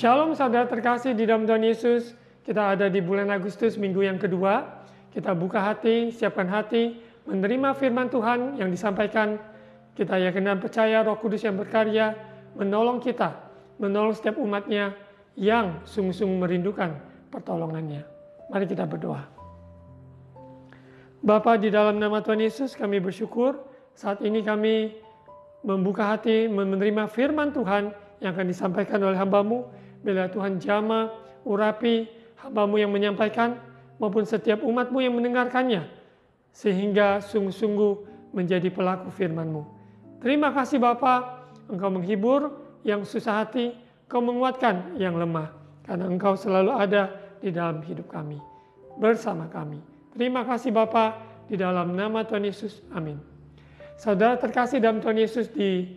Shalom saudara terkasih di dalam Tuhan Yesus. Kita ada di bulan Agustus minggu yang kedua. Kita buka hati, siapkan hati, menerima firman Tuhan yang disampaikan. Kita yakin dan percaya Roh Kudus yang berkarya menolong kita, menolong setiap umatnya yang sungguh-sungguh merindukan pertolongannya. Mari kita berdoa. Bapa, di dalam nama Tuhan Yesus kami bersyukur saat ini kami membuka hati menerima firman Tuhan yang akan disampaikan oleh hamba-Mu. Bila Tuhan jamah, urapi hamba-Mu yang menyampaikan maupun setiap umat-Mu yang mendengarkannya, sehingga sungguh-sungguh menjadi pelaku firman-Mu. Terima kasih Bapa, Engkau menghibur yang susah hati, Engkau menguatkan yang lemah, karena Engkau selalu ada di dalam hidup kami, bersama kami. Terima kasih Bapa, di dalam nama Tuhan Yesus, amin. Saudara terkasih dalam Tuhan Yesus, di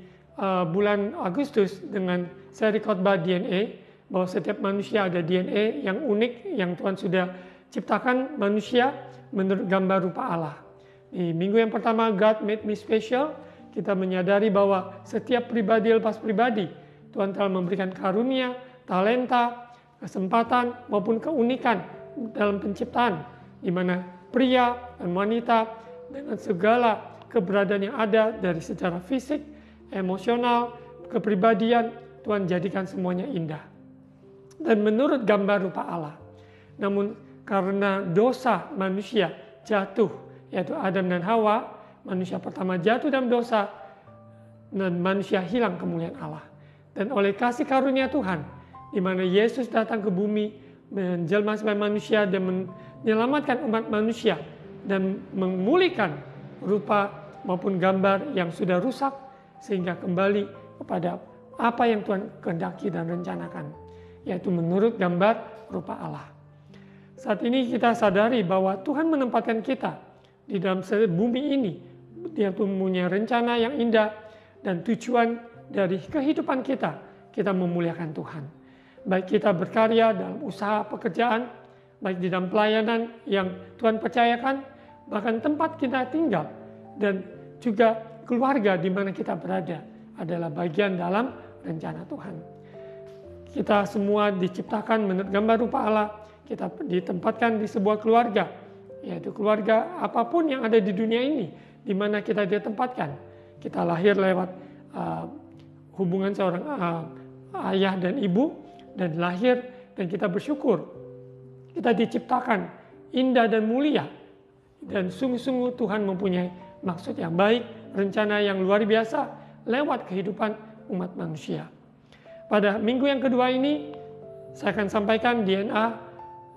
bulan Agustus dengan seri khotbah DNA, bahwa setiap manusia ada DNA yang unik yang Tuhan sudah ciptakan manusia menurut gambar rupa Allah. Di minggu yang pertama, God made me special, kita menyadari bahwa setiap pribadi lepas pribadi, Tuhan telah memberikan karunia, talenta, kesempatan maupun keunikan dalam penciptaan, di mana pria dan wanita dengan segala keberadaan yang ada dari secara fisik, emosional, kepribadian, Tuhan jadikan semuanya indah dan menurut gambar rupa Allah. Namun karena dosa manusia jatuh, yaitu Adam dan Hawa, manusia pertama jatuh dalam dosa dan manusia hilang kemuliaan Allah. Dan oleh kasih karunia Tuhan, di mana Yesus datang ke bumi, menjelma sebagai manusia dan menyelamatkan umat manusia dan memulihkan rupa maupun gambar yang sudah rusak, sehingga kembali kepada apa yang Tuhan kehendaki dan rencanakan, yaitu menurut gambar rupa Allah. Saat ini kita sadari bahwa Tuhan menempatkan kita di dalam bumi ini. Dia mempunyai rencana yang indah dan tujuan dari kehidupan kita memuliakan Tuhan. Baik kita berkarya dalam usaha pekerjaan, baik di dalam pelayanan yang Tuhan percayakan, bahkan tempat kita tinggal, dan juga keluarga di mana kita berada adalah bagian dalam rencana Tuhan. Kita semua diciptakan menurut gambar rupa Allah. Kita ditempatkan di sebuah keluarga, yaitu keluarga apapun yang ada di dunia ini, di mana kita ditempatkan. Kita lahir lewat hubungan seorang ayah dan ibu, dan lahir dan kita bersyukur. Kita diciptakan indah dan mulia, dan sungguh-sungguh Tuhan mempunyai maksud yang baik, rencana yang luar biasa lewat kehidupan umat manusia. Pada minggu yang kedua ini, saya akan sampaikan DNA,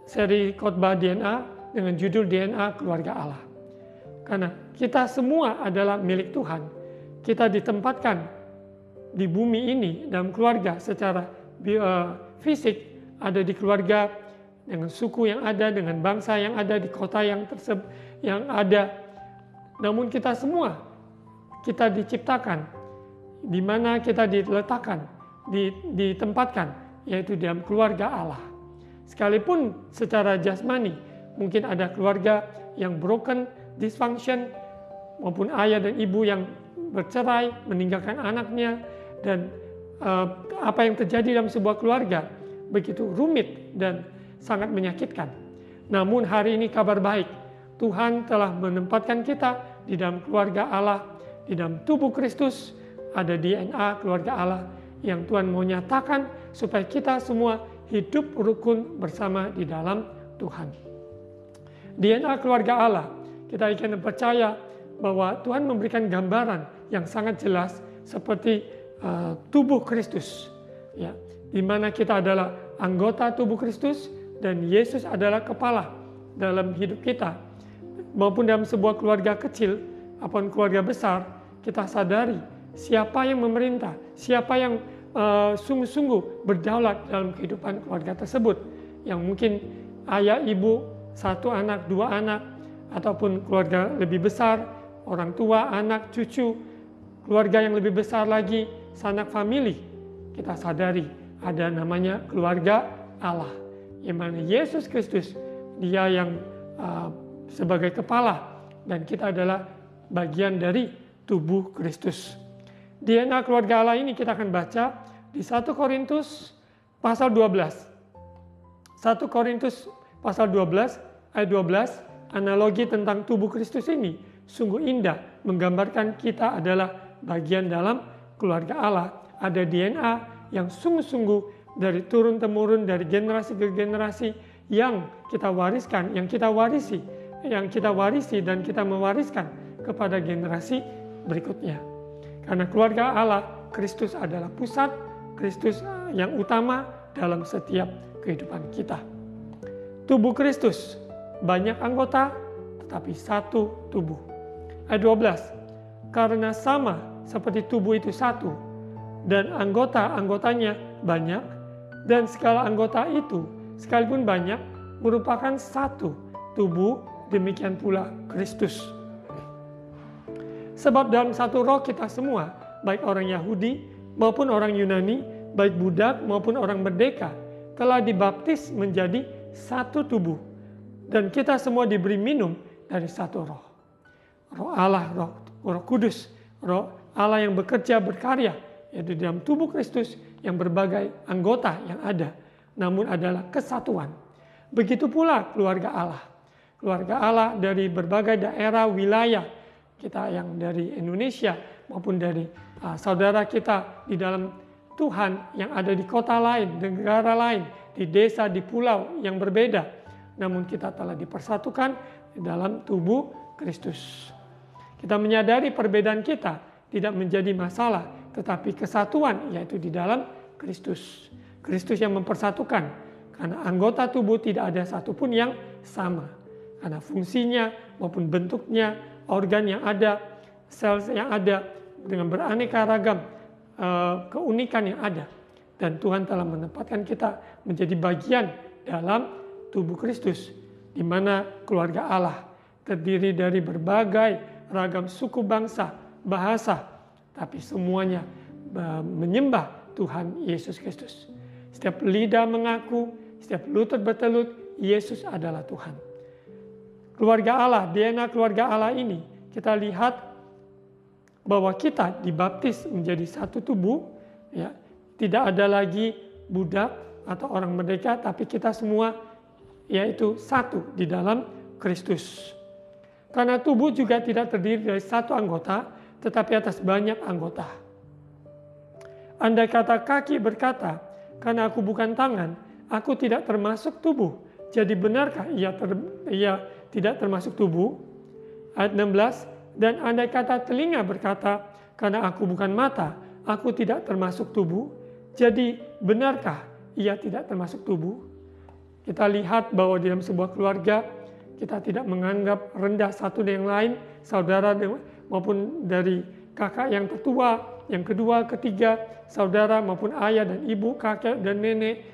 seri khotbah DNA dengan judul DNA Keluarga Allah. Karena kita semua adalah milik Tuhan. Kita ditempatkan di bumi ini dalam keluarga secara fisik, ada di keluarga dengan suku yang ada, dengan bangsa yang ada, di kota yang ada. Namun kita semua, kita diciptakan, di mana kita diletakkan, ditempatkan, yaitu dalam keluarga Allah. Sekalipun secara jasmani mungkin ada keluarga yang broken, dysfunction, maupun ayah dan ibu yang bercerai, meninggalkan anaknya, dan apa yang terjadi dalam sebuah keluarga begitu rumit dan sangat menyakitkan. Namun hari ini kabar baik, Tuhan telah menempatkan kita di dalam keluarga Allah, di dalam tubuh Kristus, ada DNA keluarga Allah yang Tuhan mau nyatakan supaya kita semua hidup rukun bersama di dalam Tuhan. DNA keluarga Allah, kita ingin percaya bahwa Tuhan memberikan gambaran yang sangat jelas seperti tubuh Kristus, ya, di mana kita adalah anggota tubuh Kristus dan Yesus adalah kepala dalam hidup kita. Maupun dalam sebuah keluarga kecil ataupun keluarga besar, kita sadari siapa yang memerintah, siapa yang sungguh-sungguh berdaulat dalam kehidupan keluarga tersebut. Yang mungkin ayah, ibu, satu anak, dua anak, ataupun keluarga lebih besar, orang tua, anak, cucu, keluarga yang lebih besar lagi, sanak famili. Kita sadari ada namanya keluarga Allah, yang mana Yesus Kristus, dia yang sebagai kepala, dan kita adalah bagian dari tubuh Kristus. DNA keluarga Allah ini kita akan baca di 1 Korintus pasal 12. 1 Korintus pasal 12 ayat 12, analogi tentang tubuh Kristus ini sungguh indah, menggambarkan kita adalah bagian dalam keluarga Allah. Ada DNA yang sungguh-sungguh dari turun-temurun, dari generasi ke generasi yang kita wariskan, yang kita warisi dan kita mewariskan kepada generasi berikutnya. Karena keluarga Allah, Kristus adalah pusat, Kristus yang utama dalam setiap kehidupan kita. Tubuh Kristus banyak anggota tetapi satu tubuh. Ayat 12, karena sama seperti tubuh itu satu dan anggota-anggotanya banyak, dan segala anggota itu sekalipun banyak merupakan satu tubuh, demikian pula Kristus. Sebab dalam satu roh kita semua, baik orang Yahudi maupun orang Yunani, baik budak maupun orang merdeka, telah dibaptis menjadi satu tubuh, dan kita semua diberi minum dari satu roh. Roh Allah, roh kudus, roh Allah yang bekerja berkarya, yaitu dalam tubuh Kristus yang berbagai anggota yang ada, namun adalah kesatuan. Begitu pula keluarga Allah. Keluarga Allah dari berbagai daerah, wilayah, kita yang dari Indonesia maupun dari saudara kita di dalam Tuhan yang ada di kota lain, negara lain, di desa, di pulau yang berbeda. Namun kita telah dipersatukan di dalam tubuh Kristus. Kita menyadari perbedaan kita tidak menjadi masalah, tetapi kesatuan yaitu di dalam Kristus. Kristus yang mempersatukan, karena anggota tubuh tidak ada satupun yang sama. Karena fungsinya maupun bentuknya, organ yang ada, sel yang ada dengan beraneka ragam keunikan yang ada. Dan Tuhan telah menempatkan kita menjadi bagian dalam tubuh Kristus, di mana keluarga Allah terdiri dari berbagai ragam suku bangsa, bahasa, tapi semuanya menyembah Tuhan Yesus Kristus. Setiap lidah mengaku, setiap lutut bertelut, Yesus adalah Tuhan. Keluarga Allah, DNA keluarga Allah ini, kita lihat bahwa kita dibaptis menjadi satu tubuh, ya, tidak ada lagi budak atau orang merdeka, tapi kita semua yaitu satu di dalam Kristus. Karena tubuh juga tidak terdiri dari satu anggota, tetapi atas banyak anggota. Andai kata kaki berkata, karena aku bukan tangan, aku tidak termasuk tubuh. Jadi benarkah ia tidak termasuk tubuh? Ayat 16, dan andai kata telinga berkata, karena aku bukan mata, aku tidak termasuk tubuh. Jadi benarkah ia tidak termasuk tubuh? Kita lihat bahwa dalam sebuah keluarga, kita tidak menganggap rendah satu dengan yang lain, saudara maupun dari kakak yang tertua, yang kedua, ketiga, saudara maupun ayah dan ibu, kakek dan nenek,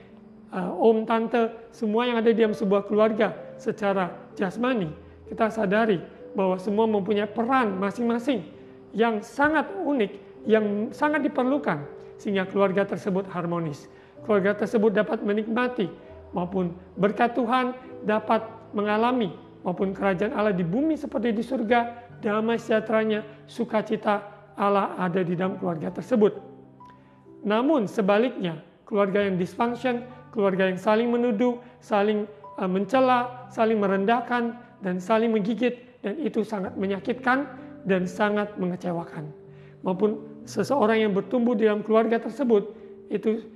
om, tante, semua yang ada di dalam sebuah keluarga secara jasmani. Kita sadari bahwa semua mempunyai peran masing-masing yang sangat unik, yang sangat diperlukan, sehingga keluarga tersebut harmonis. Keluarga tersebut dapat menikmati maupun berkat Tuhan dapat mengalami maupun kerajaan Allah di bumi seperti di surga, damai sejahteranya, sukacita Allah ada di dalam keluarga tersebut. Namun sebaliknya, keluarga yang dysfunction, keluarga yang saling menuduh, saling mencela, saling merendahkan, dan saling menggigit, dan itu sangat menyakitkan dan sangat mengecewakan. Maupun seseorang yang bertumbuh di dalam keluarga tersebut, itu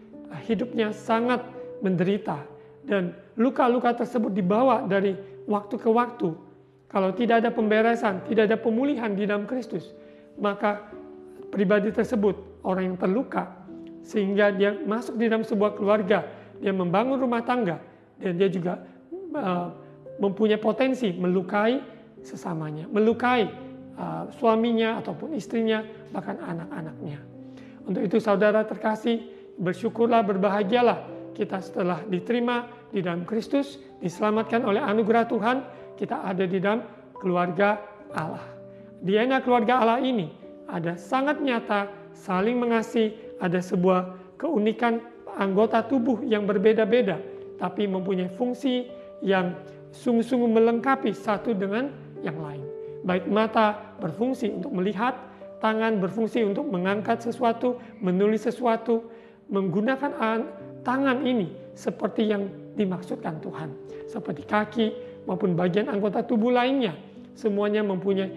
hidupnya sangat menderita. Dan luka-luka tersebut dibawa dari waktu ke waktu. Kalau tidak ada pemberesan, tidak ada pemulihan di dalam Kristus, maka pribadi tersebut, orang yang terluka, sehingga dia masuk di dalam sebuah keluarga, dia membangun rumah tangga, dan dia juga mempunyai potensi melukai sesamanya, melukai suaminya ataupun istrinya, bahkan anak-anaknya. Untuk itu saudara terkasih, bersyukurlah, berbahagialah kita setelah diterima di dalam Kristus, diselamatkan oleh anugerah Tuhan, kita ada di dalam keluarga Allah. DNA keluarga Allah ini ada sangat nyata, saling mengasihi, ada sebuah keunikan anggota tubuh yang berbeda-beda, tapi mempunyai fungsi yang sungguh-sungguh melengkapi satu dengan yang lain. Baik mata berfungsi untuk melihat, tangan berfungsi untuk mengangkat sesuatu, menulis sesuatu, menggunakan tangan ini seperti yang dimaksudkan Tuhan. Seperti kaki maupun bagian anggota tubuh lainnya, semuanya mempunyai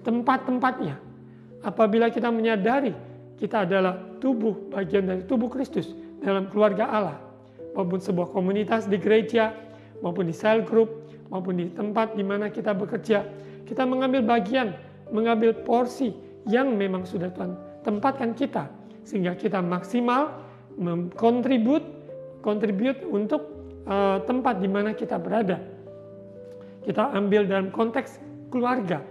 tempat-tempatnya. Apabila kita menyadari kita adalah bagian dari tubuh Kristus dalam keluarga Allah, maupun sebuah komunitas di gereja, maupun di cell group, maupun di tempat di mana kita bekerja, kita mengambil bagian, mengambil porsi yang memang sudah Tuhan tempatkan kita, sehingga kita maksimal kontribut untuk tempat di mana kita berada. Kita ambil dalam konteks keluarga,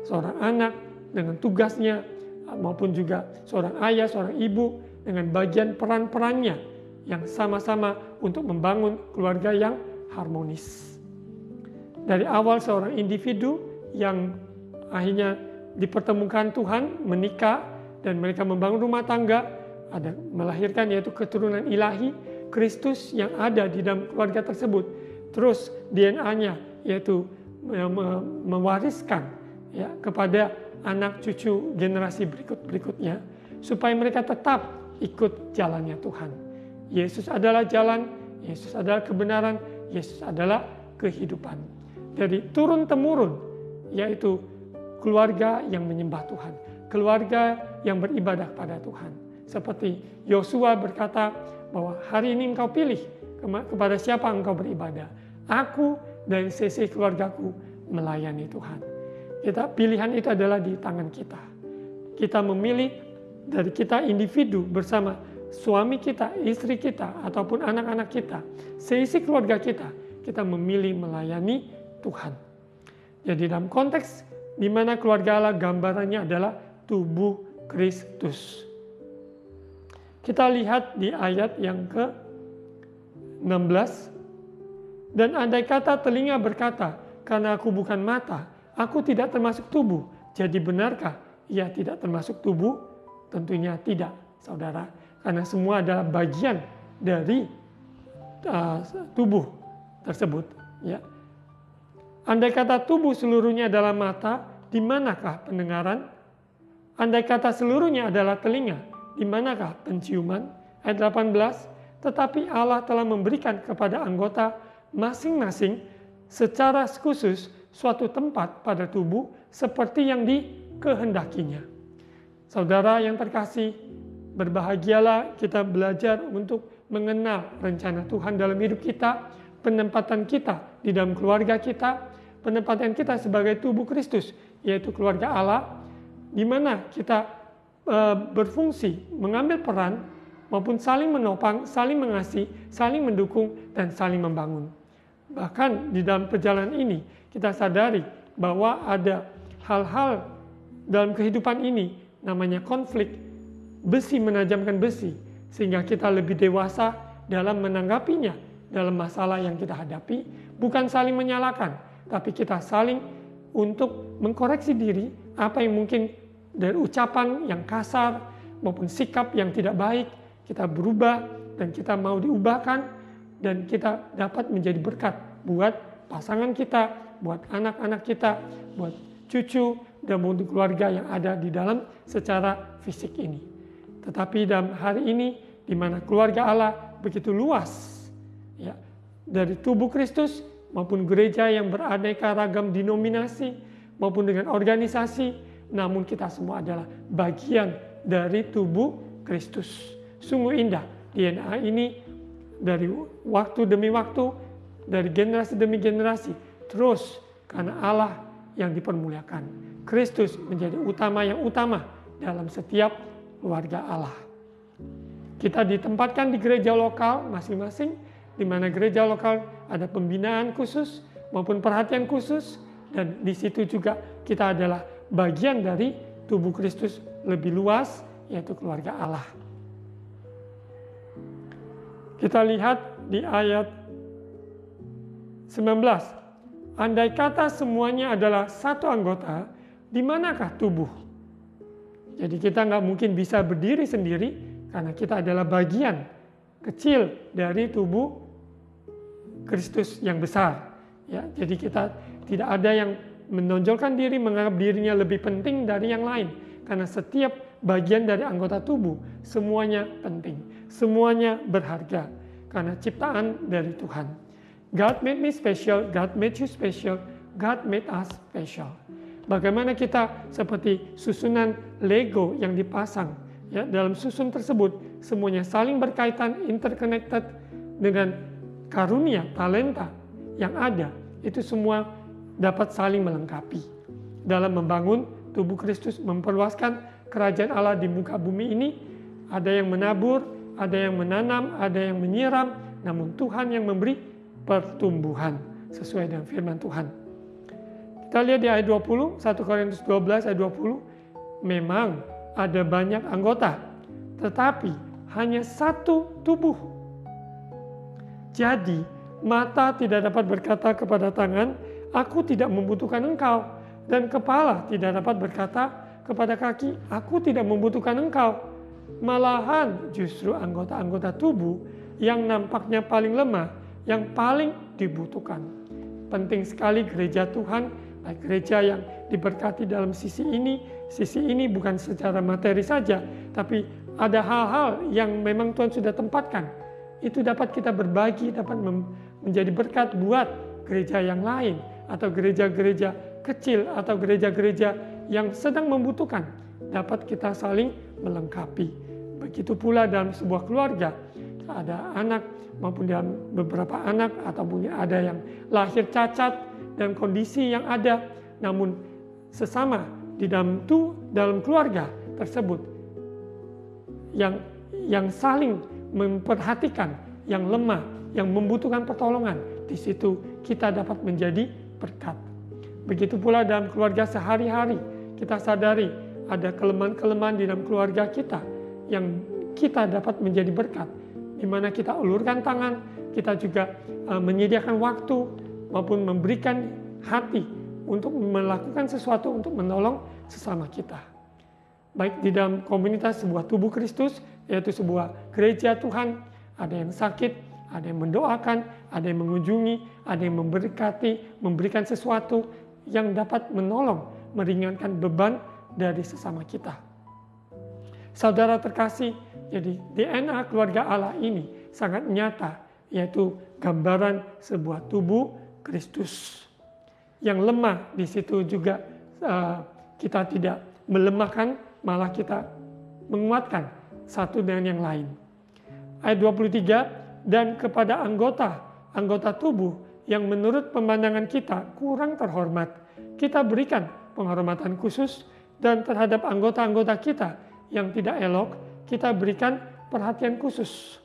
seorang anak dengan tugasnya, maupun juga seorang ayah, seorang ibu dengan bagian peran-perannya yang sama-sama untuk membangun keluarga yang harmonis. Dari awal seorang individu yang akhirnya dipertemukan Tuhan, menikah, dan mereka membangun rumah tangga, ada melahirkan yaitu keturunan ilahi, Kristus yang ada di dalam keluarga tersebut. Terus DNA-nya yaitu mewariskan ya kepada anak cucu generasi berikutnya, supaya mereka tetap ikut jalannya Tuhan. Yesus adalah jalan, Yesus adalah kebenaran, Yesus adalah kehidupan. Dari turun-temurun, yaitu keluarga yang menyembah Tuhan, keluarga yang beribadah pada Tuhan. Seperti Yosua berkata bahwa hari ini engkau pilih kepada siapa engkau beribadah. Aku dan sisi keluargaku melayani Tuhan. Pilihan itu adalah di tangan kita. Kita memilih dari kita individu bersama suami kita, istri kita, ataupun anak-anak kita, seisi keluarga kita memilih melayani Tuhan. Jadi dalam konteks di mana keluarga Allah gambarannya adalah tubuh Kristus. Kita lihat di ayat yang ke-16. Dan andai kata telinga berkata, karena aku bukan mata, aku tidak termasuk tubuh. Jadi benarkah ia tidak termasuk tubuh? Tentunya tidak, saudara. Karena semua adalah bagian dari tubuh tersebut. Ya. Andai kata tubuh seluruhnya adalah mata, di manakah pendengaran? Andai kata seluruhnya adalah telinga, di manakah penciuman? Ayat 18, tetapi Allah telah memberikan kepada anggota masing-masing secara khusus suatu tempat pada tubuh seperti yang dikehendakinya. Saudara yang terkasih, berbahagialah kita belajar untuk mengenal rencana Tuhan dalam hidup kita, penempatan kita di dalam keluarga kita, penempatan kita sebagai tubuh Kristus, yaitu keluarga Allah, di mana kita berfungsi, mengambil peran, maupun saling menopang, saling mengasihi, saling mendukung, dan saling membangun. Bahkan di dalam perjalanan ini, kita sadari bahwa ada hal-hal dalam kehidupan ini, namanya konflik, besi menajamkan besi, sehingga kita lebih dewasa dalam menanggapinya, dalam masalah yang kita hadapi, bukan saling menyalahkan, tapi kita saling untuk mengkoreksi diri, apa yang mungkin dari ucapan yang kasar, maupun sikap yang tidak baik, kita berubah, dan kita mau diubahkan, dan kita dapat menjadi berkat buat pasangan kita, buat anak-anak kita, buat cucu, dan buat keluarga yang ada di dalam secara fisik ini. Tetapi dalam hari ini, di mana keluarga Allah begitu luas, ya, dari tubuh Kristus maupun gereja yang beraneka ragam denominasi maupun dengan organisasi, namun kita semua adalah bagian dari tubuh Kristus. Sungguh indah DNA ini dari waktu demi waktu, dari generasi demi generasi, terus karena Allah yang dipermuliakan. Kristus menjadi utama yang utama dalam setiap keluarga Allah. Kita ditempatkan di gereja lokal masing-masing, di mana gereja lokal ada pembinaan khusus maupun perhatian khusus, dan di situ juga kita adalah bagian dari tubuh Kristus lebih luas, yaitu keluarga Allah. Kita lihat di ayat 19. Andai kata semuanya adalah satu anggota, di manakah tubuh? Jadi kita nggak mungkin bisa berdiri sendiri, karena kita adalah bagian kecil dari tubuh Kristus yang besar. Ya, jadi kita tidak ada yang menonjolkan diri, menganggap dirinya lebih penting dari yang lain. Karena setiap bagian dari anggota tubuh, semuanya penting. Semuanya berharga karena ciptaan dari Tuhan. God made me special, God made you special, God made us special. Bagaimana kita seperti susunan Lego yang dipasang, ya, dalam susun tersebut semuanya saling berkaitan, interconnected dengan karunia, talenta yang ada. Itu semua dapat saling melengkapi dalam membangun tubuh Kristus, memperluaskan kerajaan Allah di muka bumi ini. Ada yang menabur, ada yang menanam, ada yang menyiram, namun Tuhan yang memberi pertumbuhan sesuai dengan firman Tuhan. Kita lihat di ayat 20, 1 Korintus 12 ayat 20, memang ada banyak anggota, tetapi hanya satu tubuh. Jadi, mata tidak dapat berkata kepada tangan, aku tidak membutuhkan engkau, dan kepala tidak dapat berkata kepada kaki, aku tidak membutuhkan engkau. Malahan justru anggota-anggota tubuh yang nampaknya paling lemah, yang paling dibutuhkan. Penting sekali gereja Tuhan, baik gereja yang diberkati dalam sisi ini bukan secara materi saja, tapi ada hal-hal yang memang Tuhan sudah tempatkan. Itu dapat kita berbagi, dapat menjadi berkat buat gereja yang lain, atau gereja-gereja kecil, atau gereja-gereja yang sedang membutuhkan. Dapat kita saling melengkapi. Begitu pula dalam sebuah keluarga, ada anak maupun dalam beberapa anak, ataupun ada yang lahir cacat dan kondisi yang ada, namun sesama di dalam keluarga tersebut yang saling memperhatikan yang lemah, yang membutuhkan pertolongan, di situ kita dapat menjadi berkat. Begitu pula dalam keluarga sehari-hari, kita sadari ada kelemahan-kelemahan di dalam keluarga kita yang kita dapat menjadi berkat, di mana kita ulurkan tangan, kita juga menyediakan waktu maupun memberikan hati untuk melakukan sesuatu untuk menolong sesama kita. Baik di dalam komunitas sebuah tubuh Kristus, yaitu sebuah gereja Tuhan, ada yang sakit, ada yang mendoakan, ada yang mengunjungi, ada yang memberkati, memberikan sesuatu yang dapat menolong, meringankan beban dari sesama kita. Saudara terkasih, jadi DNA keluarga Allah ini sangat nyata, yaitu gambaran sebuah tubuh Kristus. Yang lemah di situ juga kita tidak melemahkan, malah kita menguatkan satu dengan yang lain. Ayat 23, dan kepada anggota tubuh yang menurut pemandangan kita kurang terhormat, kita berikan penghormatan khusus, dan terhadap anggota-anggota kita yang tidak elok, kita berikan perhatian khusus.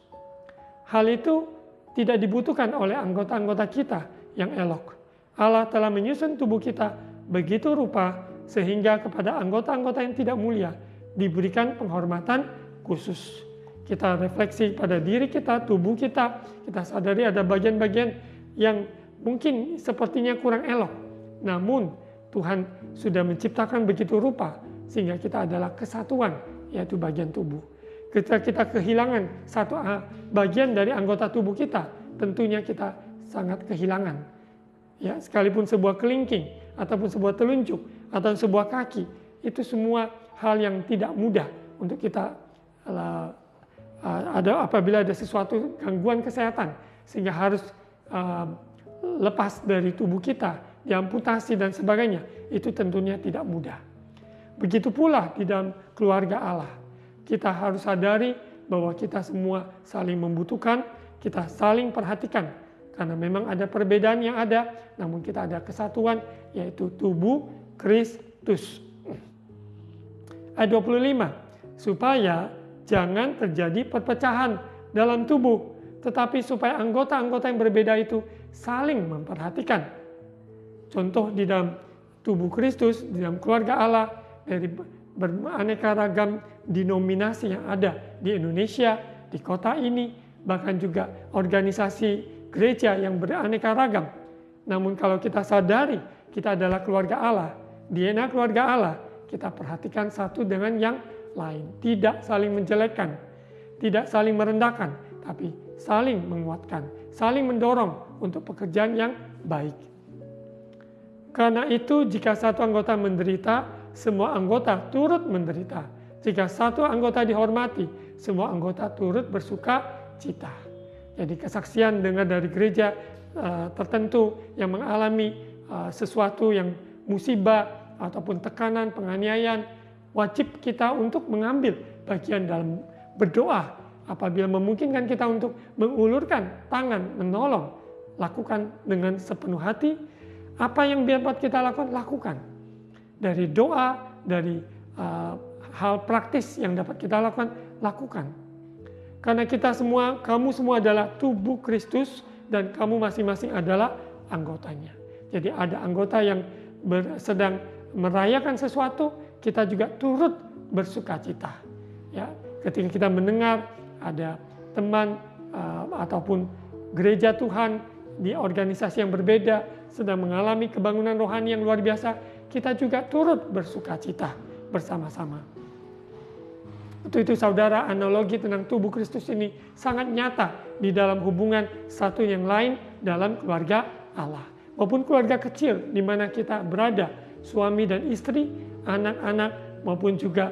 Hal itu tidak dibutuhkan oleh anggota-anggota kita yang elok. Allah telah menyusun tubuh kita begitu rupa sehingga kepada anggota-anggota yang tidak mulia diberikan penghormatan khusus. Kita refleksi pada diri kita, tubuh kita, kita sadari ada bagian-bagian yang mungkin sepertinya kurang elok. Namun Tuhan sudah menciptakan begitu rupa sehingga kita adalah kesatuan, yaitu bagian tubuh. Ketika kita kehilangan satu bagian dari anggota tubuh kita, tentunya kita sangat kehilangan. Ya, sekalipun sebuah kelingking ataupun sebuah telunjuk atau sebuah kaki, itu semua hal yang tidak mudah untuk kita apabila ada sesuatu gangguan kesehatan sehingga harus lepas dari tubuh kita, diamputasi dan sebagainya, itu tentunya tidak mudah. Begitu pula di dalam keluarga Allah. Kita harus sadari bahwa kita semua saling membutuhkan, kita saling perhatikan. Karena memang ada perbedaan yang ada, namun kita ada kesatuan, yaitu tubuh Kristus. Ayat 25, supaya jangan terjadi perpecahan dalam tubuh, tetapi supaya anggota-anggota yang berbeda itu saling memperhatikan. Contoh di dalam tubuh Kristus, di dalam keluarga Allah, dari beraneka ragam denominasi yang ada di Indonesia, di kota ini, bahkan juga organisasi gereja yang beraneka ragam. Namun kalau kita sadari kita adalah keluarga Allah, DNA keluarga Allah, kita perhatikan satu dengan yang lain. Tidak saling menjelekkan, tidak saling merendahkan, tapi saling menguatkan, saling mendorong untuk pekerjaan yang baik. Karena itu jika satu anggota menderita, semua anggota turut menderita. Jika satu anggota dihormati, semua anggota turut bersuka cita. Jadi kesaksian dengar dari gereja tertentu yang mengalami sesuatu yang musibah ataupun tekanan, penganiayaan, wajib kita untuk mengambil bagian dalam berdoa. Apabila memungkinkan kita untuk mengulurkan tangan, menolong, lakukan dengan sepenuh hati. Apa yang dapat kita lakukan, lakukan. Dari doa, dari hal praktis yang dapat kita lakukan, lakukan. Karena kita semua, kamu semua adalah tubuh Kristus dan kamu masing-masing adalah anggotanya. Jadi ada anggota yang sedang merayakan sesuatu, kita juga turut bersuka cita. Ya, ketika kita mendengar ada teman ataupun gereja Tuhan di organisasi yang berbeda sedang mengalami kebangunan rohani yang luar biasa, kita juga turut bersuka cita bersama-sama. Itu saudara, analogi tentang tubuh Kristus ini sangat nyata di dalam hubungan satu yang lain dalam keluarga Allah. Maupun keluarga kecil di mana kita berada, suami dan istri, anak-anak maupun juga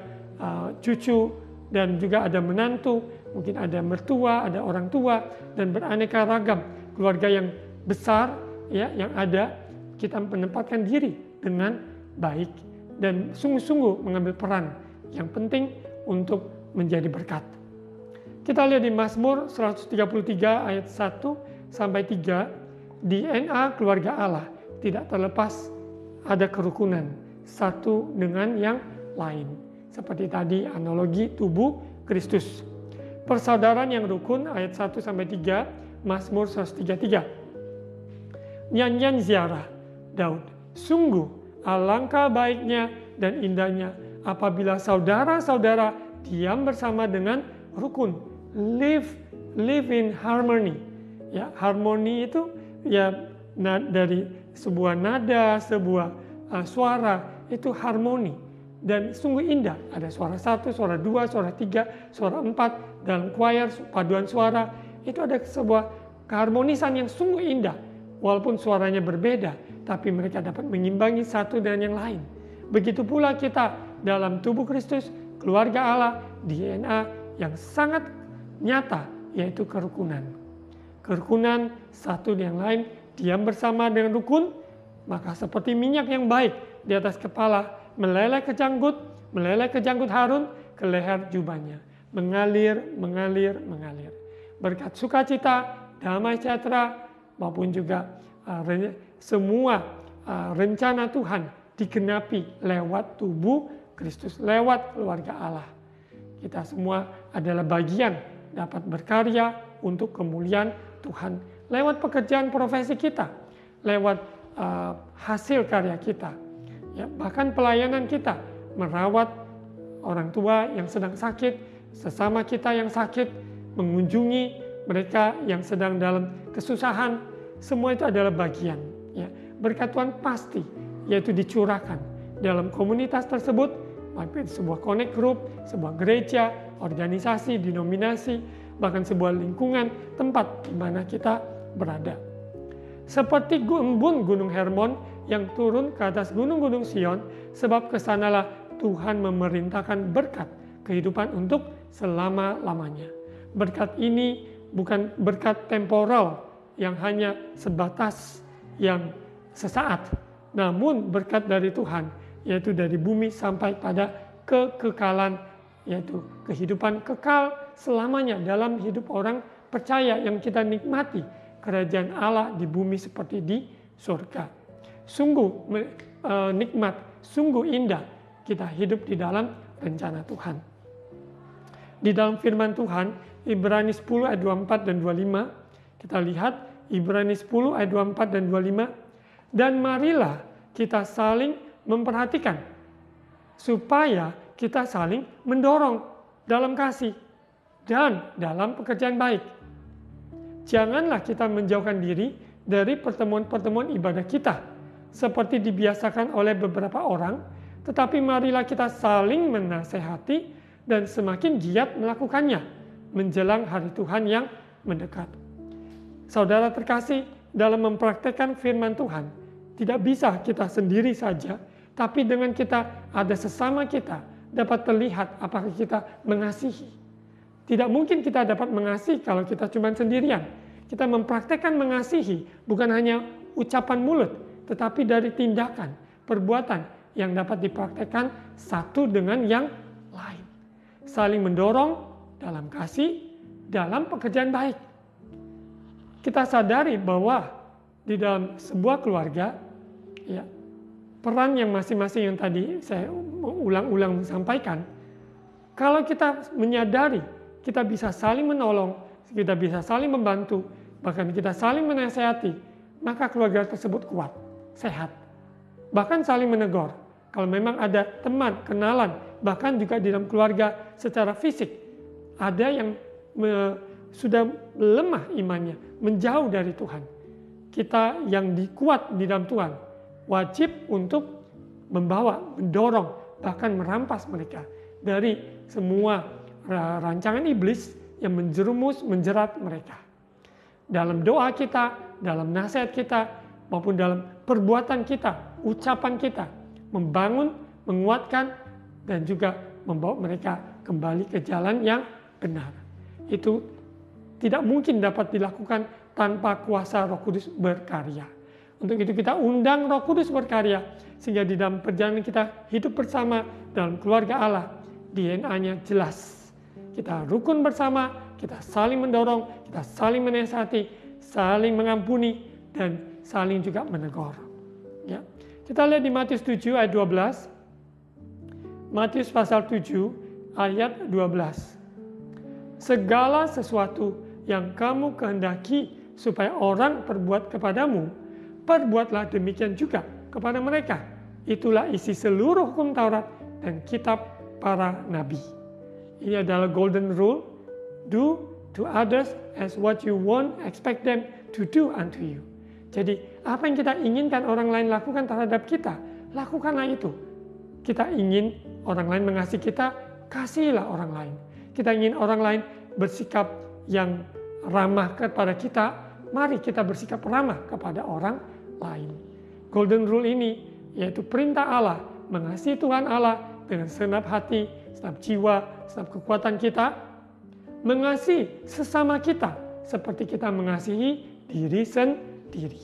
cucu dan juga ada menantu, mungkin ada mertua, ada orang tua dan beraneka ragam keluarga yang besar ya yang ada, kita menempatkan diri dengan baik dan sungguh-sungguh mengambil peran yang penting untuk menjadi berkat. Kita lihat di Mazmur 133 ayat 1 sampai 3, DNA keluarga Allah tidak terlepas ada kerukunan satu dengan yang lain. Seperti tadi analogi tubuh Kristus. Persaudaraan yang rukun ayat 1 sampai 3, Mazmur 133. Nyanyian ziarah Daud. Sungguh alangkah baiknya dan indahnya apabila saudara-saudara diam bersama dengan rukun. Live in harmony. Ya, harmoni itu ya dari sebuah nada, sebuah suara itu harmoni dan sungguh indah. Ada suara 1, suara 2, suara 3, suara 4 dalam choir, paduan suara. Itu ada sebuah keharmonisan yang sungguh indah. Walaupun suaranya berbeda, tapi mereka dapat mengimbangi satu dan yang lain. Begitu pula kita dalam tubuh Kristus, keluarga Allah, DNA yang sangat nyata, yaitu kerukunan. Kerukunan satu dan yang lain, diam bersama dengan rukun, maka seperti minyak yang baik di atas kepala, meleleh ke janggut Harun, ke leher jubahnya. Mengalir, mengalir, mengalir. Berkat sukacita, damai sejahtera, maupun juga semua rencana Tuhan digenapi lewat tubuh Kristus, lewat keluarga Allah. Kita semua adalah bagian dapat berkarya untuk kemuliaan Tuhan. Lewat pekerjaan profesi kita, lewat hasil karya kita. Ya, bahkan pelayanan kita, merawat orang tua yang sedang sakit, sesama kita yang sakit, mengunjungi mereka yang sedang dalam kesusahan, semua itu adalah bagian. Ya. Berkat Tuhan pasti, yaitu dicurahkan dalam komunitas tersebut, baik itu sebuah connect group, sebuah gereja, organisasi, denominasi, bahkan sebuah lingkungan, tempat di mana kita berada. Seperti embun Gunung Hermon yang turun ke atas gunung-gunung Sion, sebab kesanalah Tuhan memerintahkan berkat kehidupan untuk selama-lamanya. Berkat ini bukan berkat temporal yang hanya sebatas yang sesaat, namun berkat dari Tuhan, yaitu dari bumi sampai pada kekekalan, yaitu kehidupan kekal selamanya dalam hidup orang percaya yang kita nikmati kerajaan Allah di bumi seperti di surga. Sungguh nikmat, sungguh indah kita hidup di dalam rencana Tuhan. Di dalam firman Tuhan, Ibrani 10 ayat 24 dan 25, kita lihat Ibrani 10 ayat 24 dan 25, dan marilah kita saling memperhatikan, supaya kita saling mendorong dalam kasih dan dalam pekerjaan baik. Janganlah kita menjauhkan diri dari pertemuan-pertemuan ibadah kita, seperti dibiasakan oleh beberapa orang, tetapi marilah kita saling menasehati dan semakin giat melakukannya, menjelang hari Tuhan yang mendekat. Saudara terkasih, dalam mempraktekkan firman Tuhan, tidak bisa kita sendiri saja, tapi dengan kita ada sesama kita dapat terlihat apakah kita mengasihi. Tidak mungkin kita dapat mengasihi kalau kita cuma sendirian. Kita mempraktekkan mengasihi bukan hanya ucapan mulut, tetapi dari tindakan, perbuatan yang dapat dipraktekkan satu dengan yang lain. Saling mendorong dalam kasih, dalam pekerjaan baik. Kita sadari bahwa di dalam sebuah keluarga, ya, peran yang masing-masing yang tadi saya ulang-ulang sampaikan, kalau kita menyadari kita bisa saling menolong, kita bisa saling membantu, bahkan kita saling menasihati, maka keluarga tersebut kuat, sehat. Bahkan saling menegur. Kalau memang ada teman, kenalan, bahkan juga di dalam keluarga secara fisik, ada yang sudah lemah imannya, menjauh dari Tuhan. Kita yang kuat di dalam Tuhan, wajib untuk membawa, mendorong, bahkan merampas mereka dari semua rancangan iblis yang menjerumus, menjerat mereka. Dalam doa kita, dalam nasihat kita, maupun dalam perbuatan kita, ucapan kita, membangun, menguatkan, dan juga membawa mereka kembali ke jalan yang benar. Itu tidak mungkin dapat dilakukan tanpa kuasa Roh Kudus berkarya. Untuk itu kita undang Roh Kudus berkarya, sehingga di dalam perjalanan kita hidup bersama dalam keluarga Allah, DNA-nya jelas. Kita rukun bersama, kita saling mendorong, kita saling menasihati, saling mengampuni, dan saling juga menegur. Ya. Kita lihat di Matius 7 ayat 12. Matius pasal 7 ayat 12. Segala sesuatu yang kamu kehendaki supaya orang perbuat kepadamu, perbuatlah demikian juga kepada mereka. Itulah isi seluruh hukum Taurat dan kitab para nabi. Ini adalah golden rule. Do to others as what you want, expect them to do unto you. Jadi apa yang kita inginkan orang lain lakukan terhadap kita, lakukanlah itu. Kita ingin orang lain mengasihi kita, kasihilah orang lain. Kita ingin orang lain bersikap yang ramah kepada kita, mari kita bersikap ramah kepada orang lain. Golden rule ini yaitu perintah Allah, mengasihi Tuhan Allah dengan segenap hati, segenap jiwa, segenap kekuatan kita, mengasihi sesama kita seperti kita mengasihi diri sendiri.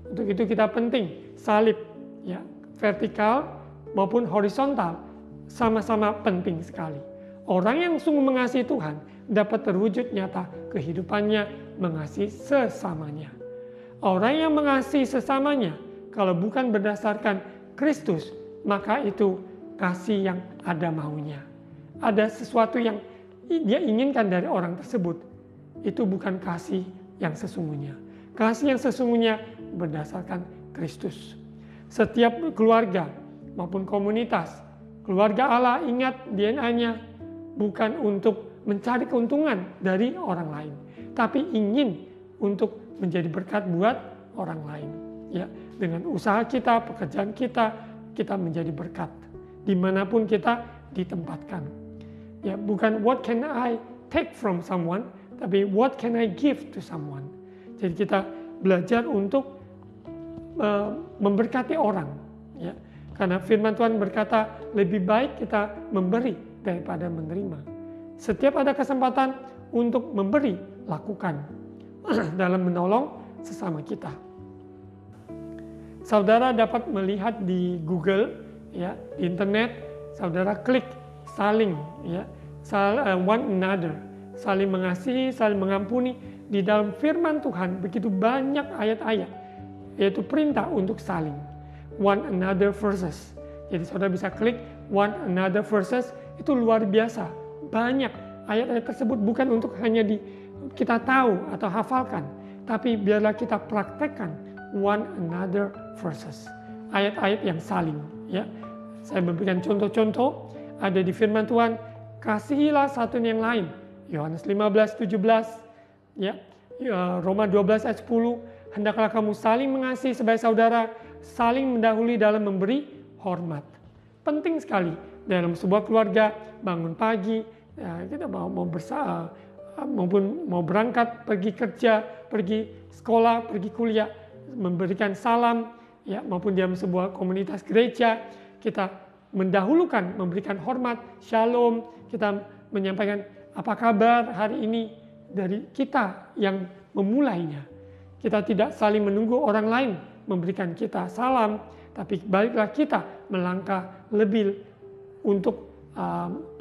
Untuk itu kita penting salib, ya, vertikal maupun horizontal sama-sama penting sekali. Orang yang sungguh mengasihi Tuhan dapat terwujud nyata kehidupannya mengasihi sesamanya. Orang yang mengasihi sesamanya kalau bukan berdasarkan Kristus, maka itu kasih yang ada maunya. Ada sesuatu yang dia inginkan dari orang tersebut. Itu bukan kasih yang sesungguhnya. Kasih yang sesungguhnya berdasarkan Kristus. Setiap keluarga maupun komunitas, keluarga Allah ingat DNA-nya bukan untuk mencari keuntungan dari orang lain, tapi ingin untuk menjadi berkat buat orang lain. Ya, dengan usaha kita, pekerjaan kita, kita menjadi berkat dimanapun kita ditempatkan. Ya, bukan what can I take from someone, tapi what can I give to someone. Jadi kita belajar untuk memberkati orang, ya. Karena firman Tuhan berkata lebih baik kita memberi daripada menerima. Setiap ada kesempatan untuk memberi, lakukan dalam menolong sesama kita. Saudara dapat melihat di Google, ya, di internet, saudara klik saling, ya, one another, saling mengasihi, saling mengampuni. Di dalam firman Tuhan begitu banyak ayat-ayat, yaitu perintah untuk saling. One another verses. Jadi saudara bisa klik one another verses, itu luar biasa. Banyak ayat-ayat tersebut bukan untuk hanya kita tahu atau hafalkan, tapi biarlah kita praktekkan one another verses. Ayat-ayat yang saling, ya. Saya memberikan contoh-contoh ada di firman Tuhan, kasihilah satu yang lain. Yohanes 15:17, ya. Roma 12 ayat 10, hendaklah kamu saling mengasihi sebagai saudara, saling mendahului dalam memberi hormat. Penting sekali dalam sebuah keluarga, bangun pagi, ya, kita mau berangkat, pergi kerja, pergi sekolah, pergi kuliah, memberikan salam, ya, maupun dalam sebuah komunitas gereja, kita mendahulukan, memberikan hormat, shalom, kita menyampaikan apa kabar hari ini dari kita yang memulainya. Kita tidak saling menunggu orang lain memberikan kita salam, tapi baiklah kita melangkah lebih untuk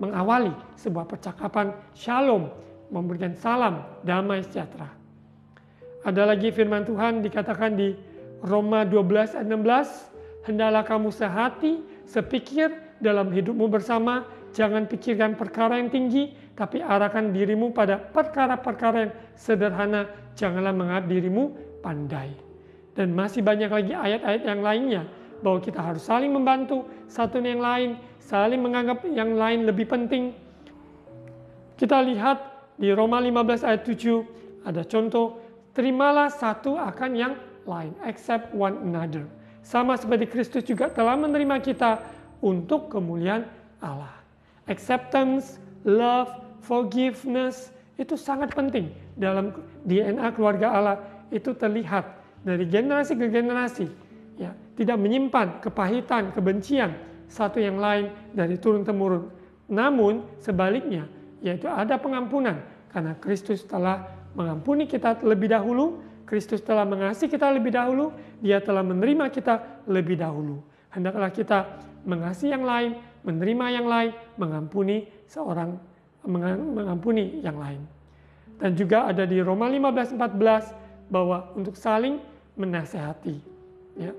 mengawali sebuah percakapan shalom, memberikan salam damai sejahtera. Ada lagi firman Tuhan dikatakan di Roma 12 ayat 16, hendaklah kamu sehati, sepikir dalam hidupmu bersama, jangan pikirkan perkara yang tinggi, tapi arahkan dirimu pada perkara-perkara yang sederhana, janganlah menganggap dirimu pandai. Dan masih banyak lagi ayat-ayat yang lainnya, bahwa kita harus saling membantu satu yang lain, saling menganggap yang lain lebih penting. Kita lihat di Roma 15 ayat 7, ada contoh, terimalah satu akan yang lain, accept one another. Sama seperti Kristus juga telah menerima kita untuk kemuliaan Allah. Acceptance, love, forgiveness itu sangat penting dalam DNA keluarga Allah. Itu terlihat dari generasi ke generasi, ya, tidak menyimpan kepahitan, kebencian satu yang lain dari turun-temurun. Namun sebaliknya, yaitu ada pengampunan karena Kristus telah mengampuni kita lebih dahulu, Kristus telah mengasihi kita lebih dahulu, Dia telah menerima kita lebih dahulu. Hendaklah kita mengasihi yang lain, menerima yang lain, mengampuni yang lain. Dan juga ada di Roma 15:14 bahwa untuk saling menasehati. Ya.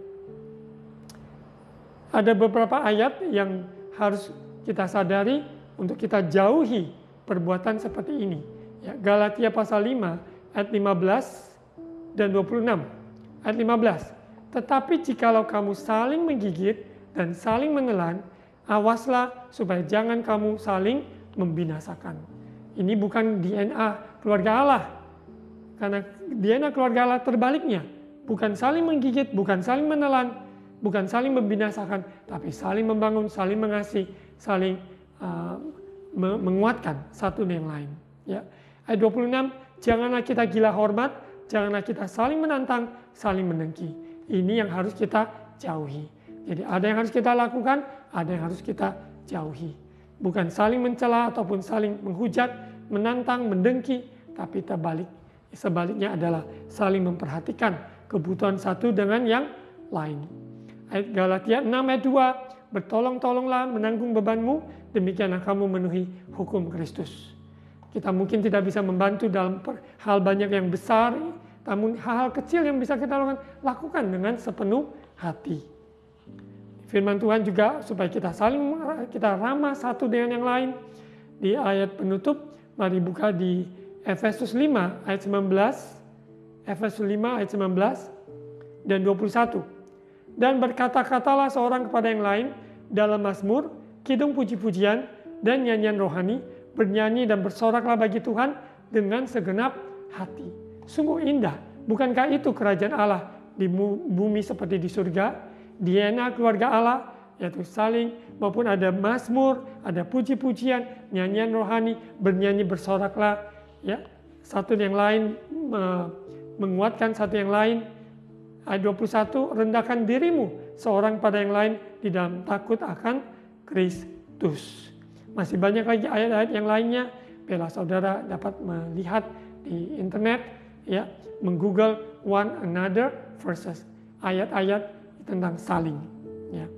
Ada beberapa ayat yang harus kita sadari untuk kita jauhi perbuatan seperti ini. Ya, Galatia pasal 5 ayat 15 dan 26. Ayat 15. Tetapi jikalau kamu saling menggigit dan saling menelan, awaslah supaya jangan kamu saling membinasakan. Ini bukan DNA keluarga Allah. Karena DNA keluarga Allah terbaliknya. Bukan saling menggigit, bukan saling menelan, bukan saling membinasakan, tapi saling membangun, saling mengasihi, saling menguatkan satu yang lain. Ya. Ayat 26, janganlah kita gila hormat, janganlah kita saling menantang, saling mendengki. Ini yang harus kita jauhi. Jadi ada yang harus kita lakukan, ada yang harus kita jauhi. Bukan saling mencela ataupun saling menghujat, menantang, mendengki, tapi sebaliknya adalah saling memperhatikan kebutuhan satu dengan yang lain. Ayat Galatia 6 ayat 2, bertolong-tolonglah menanggung bebanmu, demikianlah kamu memenuhi hukum Kristus. Kita mungkin tidak bisa membantu dalam hal banyak yang besar, namun hal-hal kecil yang bisa kita lakukan dengan sepenuh hati. Firman Tuhan juga supaya kita ramah satu dengan yang lain. Di ayat penutup, mari buka di Efesus 5 ayat 19, Efesus 5 ayat 19 dan 21. Dan berkata-katalah seorang kepada yang lain dalam mazmur, kidung puji-pujian dan nyanyian rohani, bernyanyi dan bersoraklah bagi Tuhan dengan segenap hati. Sungguh indah, bukankah itu kerajaan Allah di bumi seperti di surga? DNA keluarga Allah, yaitu saling, maupun ada mazmur, ada puji-pujian, nyanyian rohani, bernyanyi bersoraklah, ya, satu yang lain menguatkan satu yang lain. Ayat 21, rendahkan dirimu seorang pada yang lain di dalam takut akan Kristus. Masih banyak lagi ayat-ayat yang lainnya. Bila saudara dapat melihat di internet, ya, menggoogle one another verses ayat-ayat tentang saling. Ya.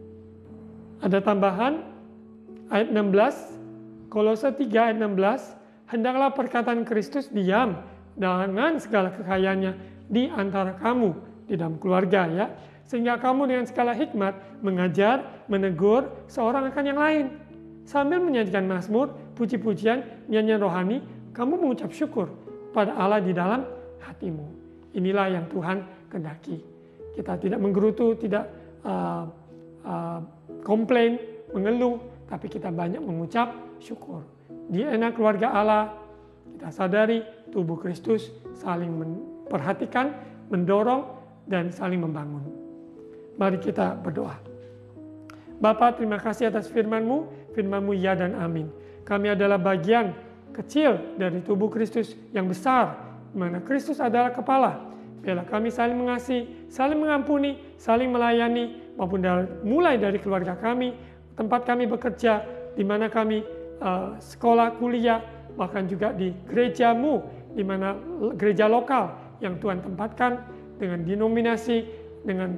Ada tambahan ayat 16, Kolose 3 ayat 16, hendaklah perkataan Kristus diam dengan segala kekayaannya di antara kamu di dalam keluarga, ya, sehingga kamu dengan segala hikmat mengajar, menegur seorang akan yang lain. Sambil menyanyikan mazmur, puji-pujian, nyanyian rohani, kamu mengucap syukur pada Allah di dalam hatimu. Inilah yang Tuhan kehendaki. Kita tidak menggerutu, tidak komplain, mengeluh, tapi kita banyak mengucap syukur. Di enak keluarga Allah, kita sadari tubuh Kristus saling memperhatikan, mendorong, dan saling membangun. Mari kita berdoa. Bapa, terima kasih atas firman-Mu, firman-Mu ya dan amin. Kami adalah bagian kecil dari tubuh Kristus yang besar, di mana Kristus adalah kepala. Biarlah kami saling mengasihi, saling mengampuni, saling melayani, maupun mulai dari keluarga kami, tempat kami bekerja, di mana kami sekolah, kuliah, bahkan juga di gerejamu, di mana gereja lokal yang Tuhan tempatkan dengan denominasi, dengan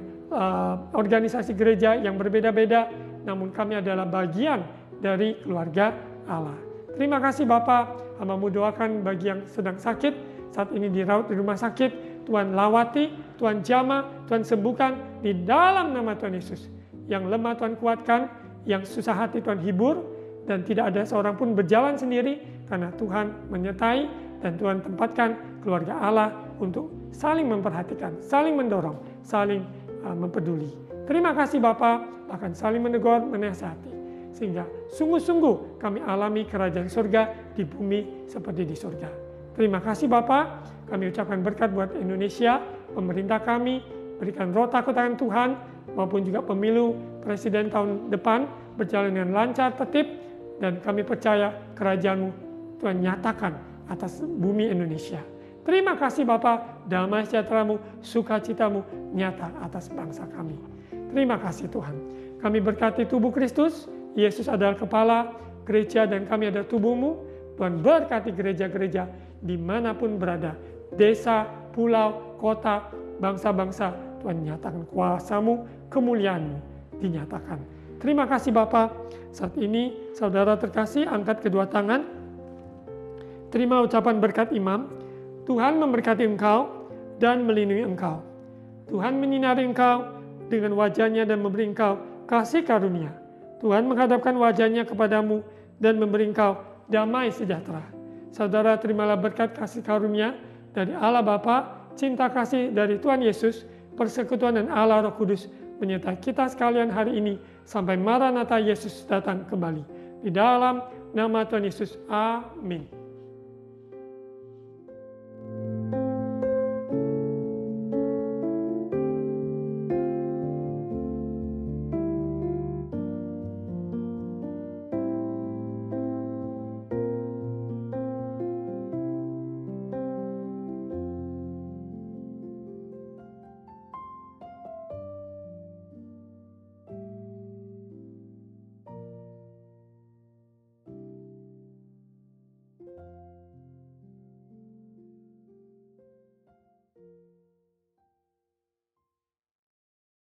organisasi gereja yang berbeda-beda, namun kami adalah bagian dari keluarga Allah. Terima kasih Bapa, hamba-Mu doakan bagi yang sedang sakit, saat ini dirawat di rumah sakit, Tuhan lawati, Tuhan jamah, Tuhan sembuhkan di dalam nama Tuhan Yesus. Yang lemah Tuhan kuatkan, yang susah hati Tuhan hibur, dan tidak ada seorang pun berjalan sendiri, karena Tuhan menyertai dan Tuhan tempatkan keluarga Allah untuk saling memperhatikan, saling mendorong, saling mempeduli. Terima kasih Bapa, bahkan saling menegur, menasihati, sehingga sungguh-sungguh kami alami kerajaan surga di bumi seperti di surga. Terima kasih Bapa, kami ucapkan berkat buat Indonesia, pemerintah kami, berikan roh takut akan Tuhan, maupun juga pemilu presiden tahun depan berjalan dengan lancar, tertib, dan kami percaya kerajaan-Mu Tuhan nyatakan atas bumi Indonesia. Terima kasih Bapa, damai sejahtera-Mu, sukacita-Mu nyata atas bangsa kami. Terima kasih Tuhan. Kami berkati tubuh Kristus, Yesus adalah kepala gereja dan kami adalah tubuh-Mu. Tuhan berkati gereja-gereja dimanapun berada, desa, pulau, kota, bangsa-bangsa. Tuhan nyatakan kuasa-Mu, kemuliaan-Mu dinyatakan. Terima kasih Bapa. Saat ini saudara terkasih angkat kedua tangan. Terima ucapan berkat imam. Tuhan memberkati engkau dan melindungi engkau. Tuhan menyinari engkau dengan wajahnya dan memberi engkau kasih karunia. Tuhan menghadapkan wajahnya kepadamu dan memberi engkau damai sejahtera. Saudara terimalah berkat kasih karunia dari Allah Bapa, cinta kasih dari Tuhan Yesus, persekutuan dan Allah Roh Kudus menyertai kita sekalian hari ini sampai Maranatha Yesus datang kembali. Di dalam nama Tuhan Yesus, amin.